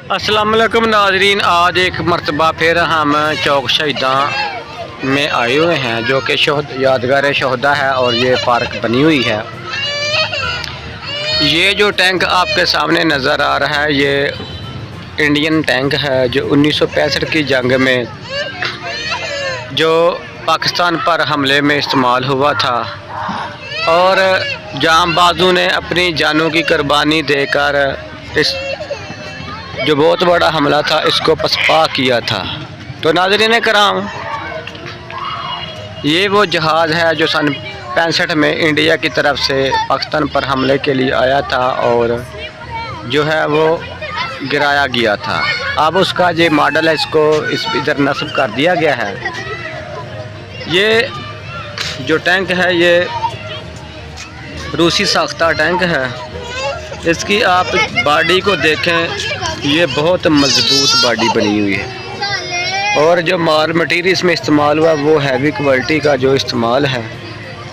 अस्सलाम वालेकुम नाजरीन, आज एक मरतबा फिर हम चौक शहीदा में आए हुए हैं जो कि यादगार शहदा है और ये पार्क बनी हुई है। ये जो टैंक आपके सामने नज़र आ रहा है ये इंडियन टैंक है जो 1965 की जंग में जो पाकिस्तान पर हमले में इस्तेमाल हुआ था और जांबाजों ने अपनी जानों की कुर्बानी देकर इस जो बहुत बड़ा हमला था इसको पसपा किया था। तो नाज़रीन कराम, ये वो जहाज़ है जो सन 65 में इंडिया की तरफ से पाकिस्तान पर हमले के लिए आया था और जो है वो गिराया गया था। अब उसका जो मॉडल है इसको इधर नस्ब कर दिया गया है। ये जो टैंक है ये रूसी साख्ता टैंक है। इसकी आप बॉडी को देखें, ये बहुत मजबूत बॉडी बनी हुई है और जो माल मटीरियल इसमें इस्तेमाल हुआ वो हैवी क्वालिटी का जो इस्तेमाल है।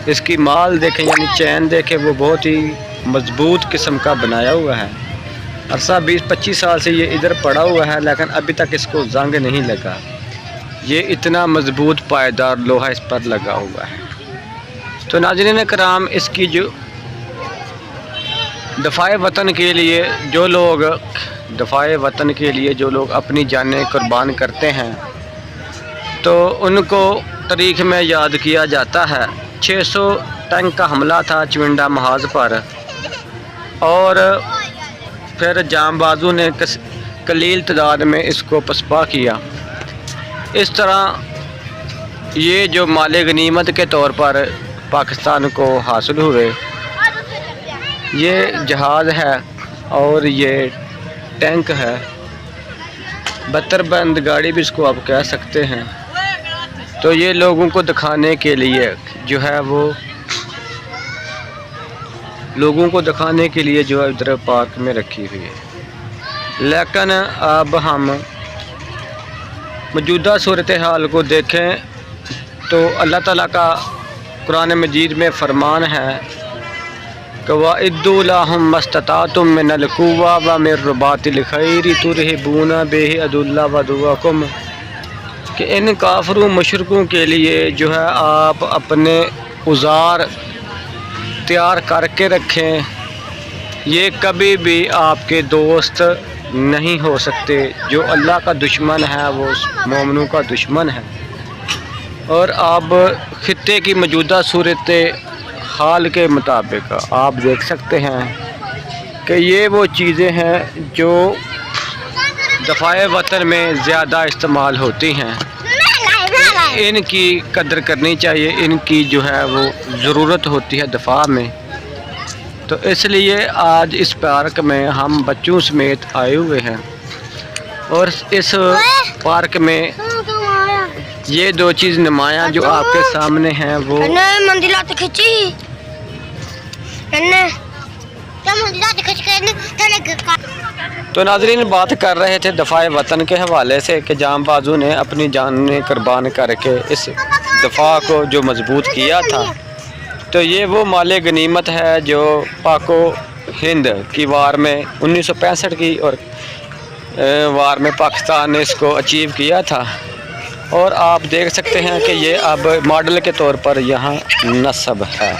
इसकी माल देखें यानी चैन देखें, वो बहुत ही मजबूत किस्म का बनाया हुआ है। अरसा 20-25 साल से ये इधर पड़ा हुआ है लेकिन अभी तक इसको जंग नहीं लगा। ये इतना मजबूत पायदार लोहा इस पर लगा हुआ है। तो नाज़रीन कराम, इसकी जो दफ़ाए वतन के लिए जो लोग अपनी जानें कुर्बान करते हैं तो उनको तारीख़ में याद किया जाता है। 600 टैंक का हमला था चविंडा महाज पर और फिर जांबाजों ने कलील तादाद में इसको पसपा किया। इस तरह ये जो माले गनीमत के तौर पर पाकिस्तान को हासिल हुए, ये जहाज़ है और ये टैंक है, बत्तरबंद गाड़ी भी इसको आप कह सकते हैं। तो ये लोगों को दिखाने के लिए जो है वो इधर पार्क में रखी हुई है। लेकिन अब हम मौजूदा सूरत हाल को देखें तो अल्लाह ताला का कुरान मजीद में फरमान है कि वइद्दू लहुम मस्ततातुम मिनल कुव्वा व मिर रुबातिल खैरि तुरहिबूना बिहि अदुल्ला व दुआकुम, कि इन काफिरों मुशरिकों के लिए जो है आप अपने औज़ार तैयार करके रखें। ये कभी भी आपके दोस्त नहीं हो सकते। जो अल्लाह का दुश्मन है वो मोमिनों का दुश्मन है। और अब खित्ते की मौजूदा सूरत हाल के मुताबिक आप देख सकते हैं कि ये वो चीज़ें हैं जो दफ़ाए वतन में ज़्यादा इस्तेमाल होती हैं। इनकी कदर करनी चाहिए, इनकी जो है वो ज़रूरत होती है दफ़ा में। तो इसलिए आज इस पार्क में हम बच्चों समेत आए हुए हैं और इस पार्क में ये दो चीज़ नुमाया जो आपके सामने हैं वो तो नाज़रीन बात कर रहे थे दफ़ाए वतन के हवाले से कि जांबाजों ने अपनी जानें कुर्बान करके इस दफ़ा को जो मजबूत किया था। तो ये वो माले गनीमत है जो पाको हिंद की वार में 1965 की और वार में पाकिस्तान ने इसको अचीव किया था। और आप देख सकते हैं कि ये अब मॉडल के तौर पर यहाँ नस्ब है।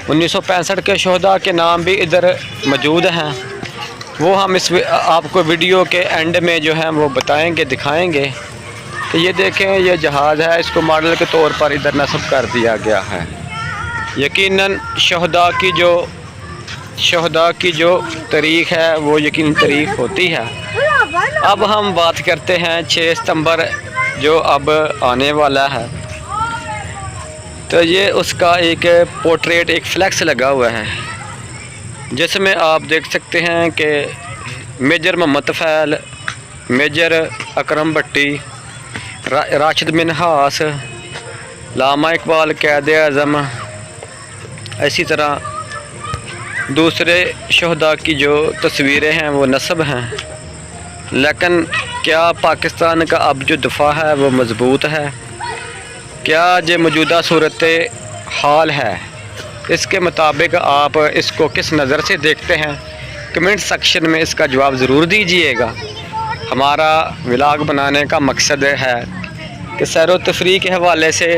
1965 के शहदा के नाम भी इधर मौजूद हैं, वो हम आपको वीडियो के एंड में जो है वो बताएंगे, दिखाएंगे। तो ये देखें, ये जहाज़ है, इसको मॉडल के तौर पर इधर नस्ब कर दिया गया है। यकीनन शहदा की जो तारीख़ है वो यकीन तारीख़ होती है। अब हम बात करते हैं 6 सितंबर जो अब आने वाला है। तो ये उसका एक पोर्ट्रेट, एक फ्लैक्स लगा हुआ है जिसमें आप देख सकते हैं कि मेजर मोहम्मद फ़ैल, मेजर अकरम भट्टी, राशिद मिन्हास, लामा इकबाल कैद आज़म, इसी तरह दूसरे शहदा की जो तस्वीरें हैं वो नस्ब हैं। लेकिन क्या पाकिस्तान का अब जो दफ़ा है वो मज़बूत है? क्या जो मौजूदा सूरत हाल है इसके मुताबिक आप इसको किस नज़र से देखते हैं? कमेंट सेक्शन में इसका जवाब ज़रूर दीजिएगा। ہمارا ولاگ بنانے کا مقصد ہے کہ سیر و تفریح کے حوالے سے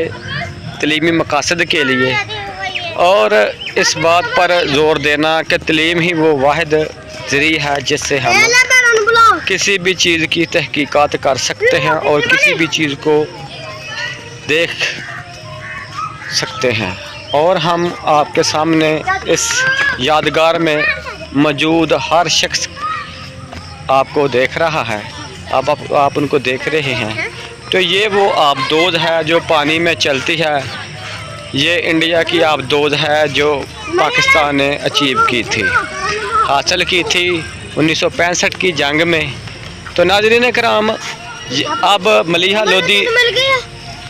تعلیمی مقاصد کے لیے اور اس بات پر زور دینا کہ تعلیم ہی وہ واحد ذریعہ ہے جس سے ہم کسی بھی چیز کی تحقیقات کر سکتے ہیں اور کسی بھی چیز کو دیکھ سکتے ہیں. اور ہم آپ کے سامنے اس یادگار میں موجود ہر شخص آپ کو دیکھ رہا ہے. آپ ان کو دیکھ رہے ہیں. تو یہ وہ آبدوز ہے جو پانی میں چلتی ہے. یہ انڈیا کی آبدوز ہے جو پاکستان نے اچیو کی تھی، حاصل کی تھی 1965 کی جنگ میں. تو ناظرین کرام، اب ملیحہ لودھی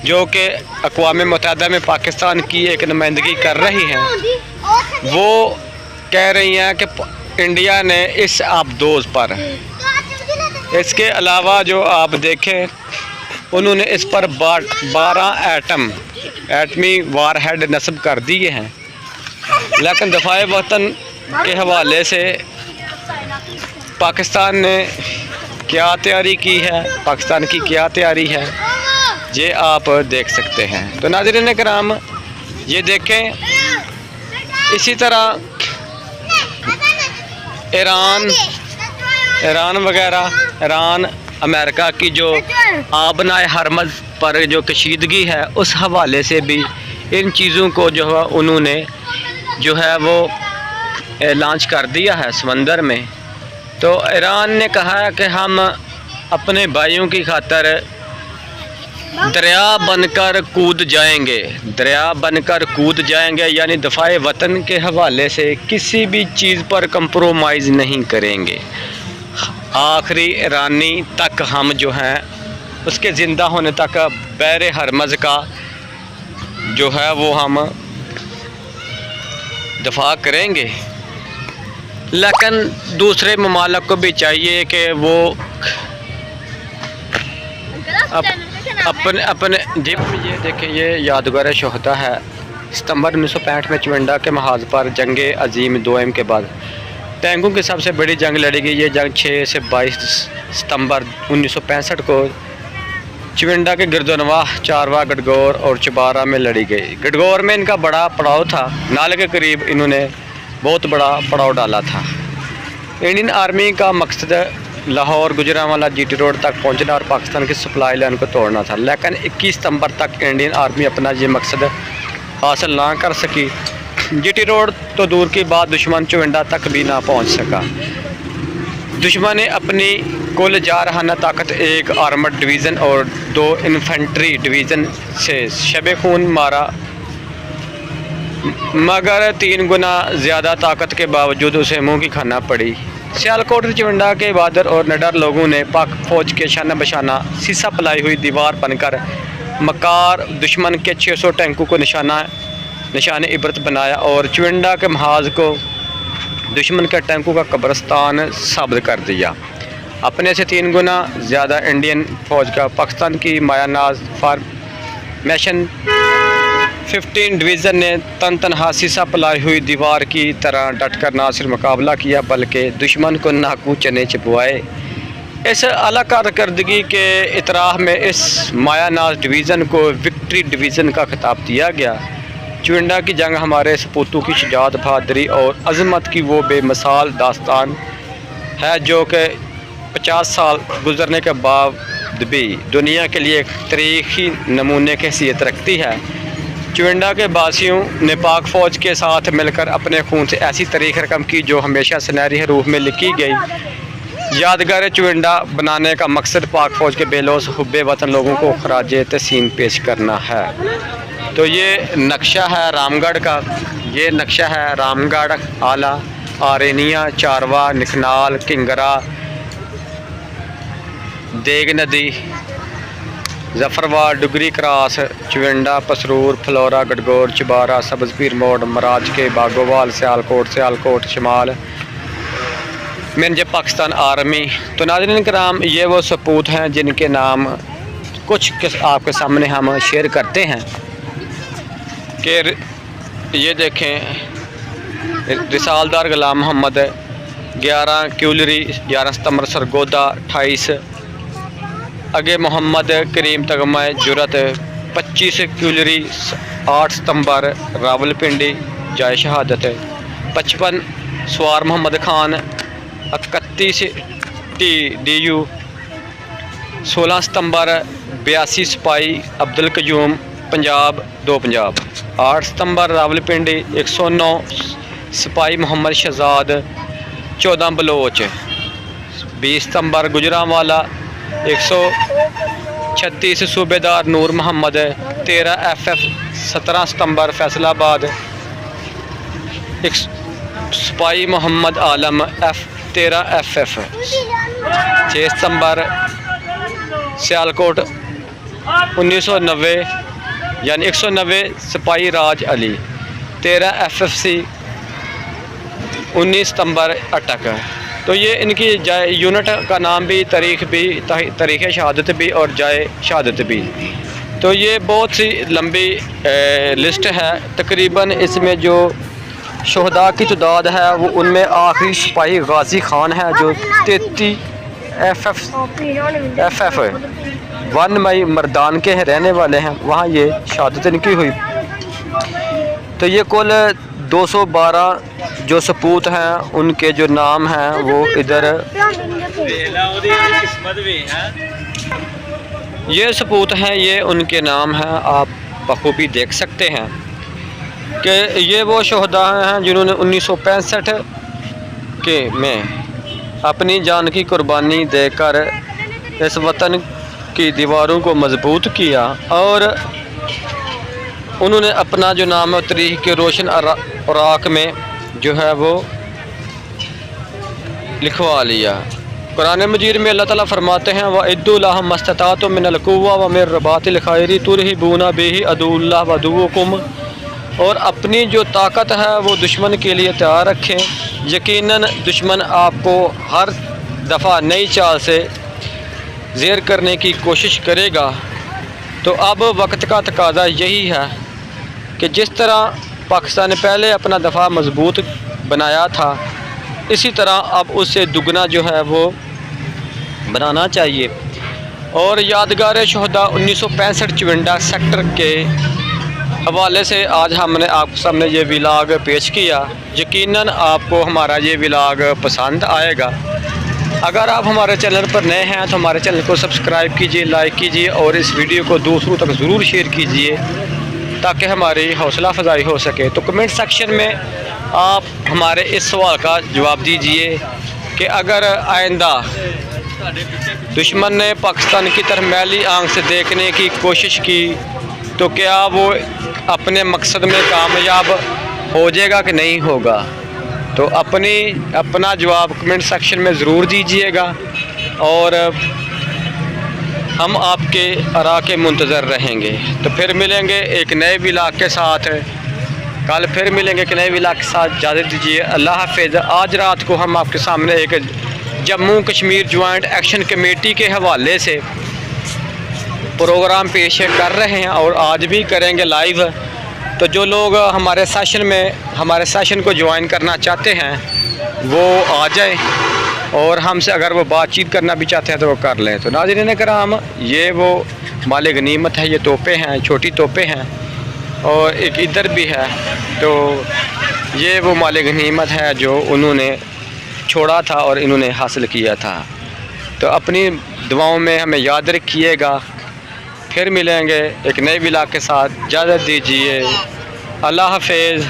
جو کہ اقوام متحدہ میں پاکستان کی ایک نمائندگی کر رہی ہیں، وہ کہہ رہی ہیں کہ انڈیا نے اس آبدوز پر، اس کے علاوہ جو آپ دیکھیں انہوں نے اس پر 12 ایٹمی وار ہیڈ نصب کر دیے ہیں. لیکن دفاع وطن کے حوالے سے پاکستان نے کیا تیاری کی ہے، پاکستان کی کیا تیاری ہے، یہ آپ دیکھ سکتے ہیں. تو ناظرین کرام، یہ دیکھیں اسی طرح ایران امریکہ کی جو آبنائے ہرمز پر جو کشیدگی ہے، اس حوالے سے بھی ان چیزوں کو جو ہے انہوں نے جو ہے وہ لانچ کر دیا ہے سمندر میں. تو ایران نے کہا ہے کہ ہم اپنے بھائیوں کی خاطر دریا بن کر کود جائیں گے، دریا بن کر کود جائیں گے، یعنی دفاع وطن کے حوالے سے کسی بھی چیز پر کمپرومائز نہیں کریں گے. آخری ایرانی تک ہم جو ہیں اس کے زندہ ہونے تک بحر ہرمز کا جو ہے وہ ہم دفاع کریں گے. لیکن دوسرے ممالک کو بھی چاہیے کہ وہ اپنے جی. یہ دیکھیں، یہ یادگار شہدا ہے. ستمبر 1965 میں چونڈا کے محاذ پر جنگ عظیم دوئم کے بعد ٹینکوں کی سب سے بڑی جنگ لڑی گئی. یہ جنگ 6 سے 22 ستمبر 1965 کو چونڈا کے گردونواح، چاروا، گڈگور اور چبارہ میں لڑی گئی. گڈگور میں ان کا بڑا پڑاؤ تھا، نالے کے قریب انہوں نے بہت بڑا پڑاؤ ڈالا تھا. انڈین آرمی کا مقصد Lahore Gujranwala G T road تک پہنچنا اور پاکستان کی سپلائی لائن کو توڑنا تھا. لیکن 21 ستمبر تک انڈین آرمی اپنا یہ مقصد حاصل نہ کر سکی. جی ٹی روڈ تو دور کی بات، دشمن چونڈا تک بھی نہ پہنچ سکا. دشمن نے اپنی کل جارحانہ طاقت 1 آرمڈ ڈویژن اور 2 انفنٹری ڈویژن سے شب خون مارا، مگر 3 گنا زیادہ طاقت کے باوجود اسے منہ کی کھانا پڑی. سیالکوٹ چونڈا کے بہادر اور نڈر لوگوں نے پاک فوج کے شانہ بشانہ سیسا پلائی ہوئی دیوار بن کر مکار دشمن کے 600 ٹینکوں کو نشان عبرت بنایا اور چونڈا کے محاذ کو دشمن کے ٹینکوں کا قبرستان ثابت کر دیا. اپنے سے 3 گنا زیادہ انڈین فوج کا پاکستان کی مایہ ناز فارمیشن 15 ڈویژن نے تنہا سیسا پلائی ہوئی دیوار کی طرح ڈٹ کر نہ صرف مقابلہ کیا بلکہ دشمن کو ناکوں چنے چبوائے. اس اعلیٰ کارکردگی کے اطراح میں اس مایہ ناز ڈویژن کو وکٹری ڈویژن کا خطاب دیا گیا. چونڈا کی جنگ ہمارے سپوتوں کی شجاعت، بہادری اور عظمت کی وہ بے مثال داستان ہے جو کہ 50 سال گزرنے کے بعد بھی دنیا کے لیے ایک تاریخی نمونے کی حیثیت رکھتی ہے. چونڈا کے باسیوں نے پاک فوج کے ساتھ مل کر اپنے خون سے ایسی تاریخ رقم کی جو ہمیشہ سنہری حروف میں لکھی گئی. یادگار چونڈا بنانے کا مقصد پاک فوج کے بے لوث حب وطن لوگوں کو خراج تحسین پیش کرنا ہے. تو یہ نقشہ ہے رام گڑھ کا، یہ نقشہ ہے رام گڑھ، آلہ، آرینیا، چاروا، نکھنال، کنگرا، دیگ ندی، ظفرواڑ، ڈگری کراس، چونڈا، پسرور، فلورا، گڈگور، چبارہ، سبز پیر موڑ، مراج کے، باگوال، سیالکوٹ شمال منج پاکستان آرمی. تو ناظرین کرام، یہ وہ سپوت ہیں جن کے نام کچھ آپ کے سامنے ہم شیئر کرتے ہیں کہ یہ دیکھیں، رسالدار غلام محمد 11 क्यूलरी 11 सितंबर सरगोदा 28 अगे मोहम्मद करीम तगमा जुरत 25 क्यूलरी 8 सितंबर रावलपिंडी जाए शहादत 55 सवार मोहम्मद खान 31 TDU 16 सितंबर 82 सिपाही अब्दुल कयूम पंजाब 2 पंजाब 8 सितंबर रावलपिंडी 109 सिपाही मोहम्मद शहजाद 14 बलोच 20 सितंबर गुजरांवाला 136 सूबेदार नूर मोहम्मद 13 FF 17 सितंबर फैसलाबाद सिपाही मोहम्मद आलम 13 FF 6 सितंबर सियालकोट 1990 यानी 190 सिपाही राज अली 13 FFC 19 सितंबर अटक। तो ये इनकी जाए यूनिट का नाम भी तारीख़ शहादत भी और जाए शहादत भी। तो ये बहुत सी लंबी लिस्ट है। तकरीबन इसमें जो शहदा की तादाद है वो उनमें आखिरी सिपाही गाजी खान है जो 33 FF 1 मई मर्दान के रहने वाले हैं, वहाँ ये शहादत इनकी हुई। तो ये कुल 212 जो सपूत हैं उनके जो नाम हैं वो इधर ये सपूत हैं, ये उनके नाम हैं। आप बखूबी देख सकते हैं कि ये वो शहदा हैं जिन्होंने 1965 के में अपनी जान की कुर्बानी देकर इस वतन की दीवारों को मजबूत किया और उन्होंने अपना जो नाम है तारीख़ के रोशन औराक में जो है वो लिखवा लिया। कुरान मजीद में अल्लाह ताला फरमाते हैं वइद्दू लहुम मस्ततातुम मिनल कुव्वा व मिर रबातिल खैरी तुरहिबूना बिही अदुव्वुल्लाह व अदुव्वुकुम, और अपनी जो ताकत है वो दुश्मन के लिए तैयार रखें। यकीनन दुश्मन आपको हर दफ़ा नई चाल से ज़ेर करने की कोशिश करेगा। तो अब वक्त का तकाज़ा यही है कि जिस तरह पाकिस्तान ने पहले अपना दफ़ा मजबूत बनाया था, इसी तरह अब उससे दुगना जो है वो बनाना चाहिए। और यादगार शहदा 1965 चविंडा सेक्टर के हवाले से आज हमने आप सामने ये व्लॉग पेश किया। यकीनन आपको हमारा ये व्लॉग पसंद आएगा। अगर आप हमारे चैनल पर नए हैं तो हमारे चैनल को सब्सक्राइब कीजिए, लाइक कीजिए और इस वीडियो को दूसरों तक ज़रूर शेयर कीजिए ताकि हमारी हौसला अफजाई हो सके। तो कमेंट सेक्शन में आप हमारे इस सवाल का जवाब दीजिए कि अगर आइंदा दुश्मन ने पाकिस्तान की तरफ मैली आंख से देखने की कोशिश की तो क्या वो अपने मकसद में कामयाब हो जाएगा कि नहीं होगा। तो अपना जवाब कमेंट सेक्शन में ज़रूर दीजिएगा और हम आपके आरा के मुंतज़र रहेंगे। तो फिर मिलेंगे एक नए व्लॉग के साथ, कल फिर मिलेंगे एक नए व्लॉग के साथ। इजाज़त दीजिए, अल्लाह हाफ़िज़। आज रात को हम आपके सामने एक Jammu Kashmir joint action committee के हवाले से प्रोग्राम पेश कर रहे हैं और आज भी करेंगे लाइव। तो जो लोग हमारे सेशन को ज्वाइन करना चाहते हैं वो आ जाएं और हमसे अगर वो बातचीत करना भी चाहते हैं तो वो कर लें। तो नाज़रीन कराम, ये वो माल गनीमत है, ये तोपे हैं, छोटी तोपे हैं और एक इधर भी है। तो ये वो माल गनीमत है जो उन्होंने छोड़ा था और इन्होंने हासिल किया था। तो अपनी दुआओं में हमें याद रखिएगा। फिर मिलेंगे एक नए व्लॉग के साथ। इजाज़त दीजिए, अल्लाह हाफ़िज़।